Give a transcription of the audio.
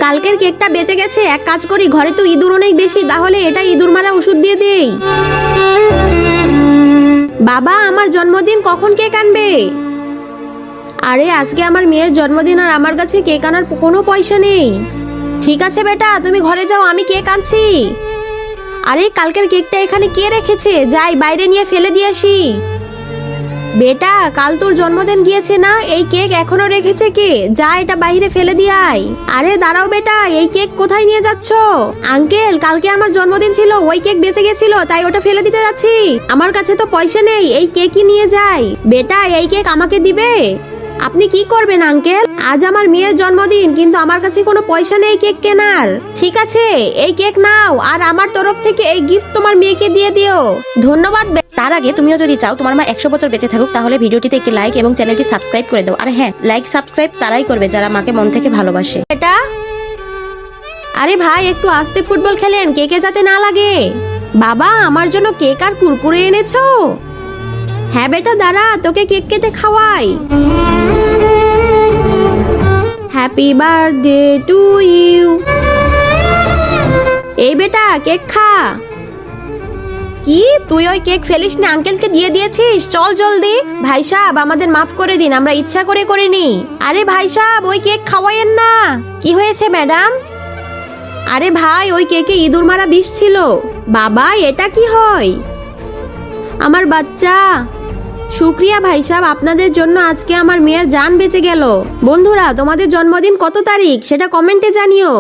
কালকের কেকটা বেঁচে গেছে, এক কাজ করি, ঘরে তো ইঁদুর অনেক বেশি, তাহলে এটা ইঁদুর মারা ওষুধ দিয়ে দেই। বাবা, আমার জন্মদিন কখন কেক আনবে? আরে আজকে আমার মেয়ের জন্মদিন আর আমার কাছে কেক আনার কোনো পয়সা নেই। ঠিক আছে বেটা, তুমি ঘরে যাও, আমি কেক আনছি। আরে কালকের কেকটা এখানে কে রেখেছে? যাই বাইরে নিয়ে ফেলে দিয়ে আসি। বেটা, কাল তোর জন্মদিন গিয়েছে না, এই কেক এখনো রেখেছে কে? যা এটা বাইরে ফেলে দিয়ে আয়। আরে দাঁড়াও বেটা, এই কেক কোথায় নিয়ে যাচ্ছ? আঙ্কেল, কালকে আমার জন্মদিন ছিল, ওই কেক বেঁচে গেছিল, তাই ওটা ফেলে দিতে যাচ্ছি। আমার কাছে তো পয়সা নেই, এই কেকই নিয়ে যাই। বেটা, এই কেক আমাকে দিবে? আপনি কি করবেন আঙ্কেল? আজ আমার মেয়ের জন্মদিন, কিন্তু আমার কাছে কোনো পয়সা নেই কেক কেনার। ঠিক আছে, এই কেক নাও, আর আমার তরফ থেকে এই গিফট তোমার মেয়েকে দিয়ে দিও। ধন্যবাদ। তার আগে তুমিও যদি চাও তোমার মা 100 বছর বেঁচে থাকুক, তাহলে ভিডিওটিতে একটি লাইক এবং চ্যানেলটি সাবস্ক্রাইব করে দাও। আর হ্যাঁ, লাইক সাবস্ক্রাইব তারাই করবে যারা মাকে মন থেকে ভালোবাসে। এটা আরে ভাই, একটু আস্তে ফুটবল খেলেন, কেকে যাতে না লাগে। বাবা, আমার জন্য কেক আর কুরকুরে এনেছো? হ্যাঁ বেটা, দাঁড়া, তোকে কেক কেটে খাওয়াই। Happy birthday to you. এই বেটা, কেক খা। কি, তুই ওই কেক ফেলিস না, আঙ্কেলকে দিয়ে দিয়েছিস? চল জলদি। ভাই সাহেব, আমাদের মাফ করে দিন, আমরা ইচ্ছা করে করিনি। আরে ভাই সাহেব, ওই কেক খাওয়াইয়েন না। কি হয়েছে ম্যাডাম? আরে ভাই, ওই কেকে ইঁদুর মারা বিষ ছিল। বাবা, এটা কি হয়? আমার বাচ্চা। শুক্রিয়া ভাই সাহেব, আপনাদের জন্য আজকে আমার মেয়ের জান বেঁচে গেল। বন্ধুরা, তোমাদের জন্মদিন কত তারিখ সেটা কমেন্টে জানিও।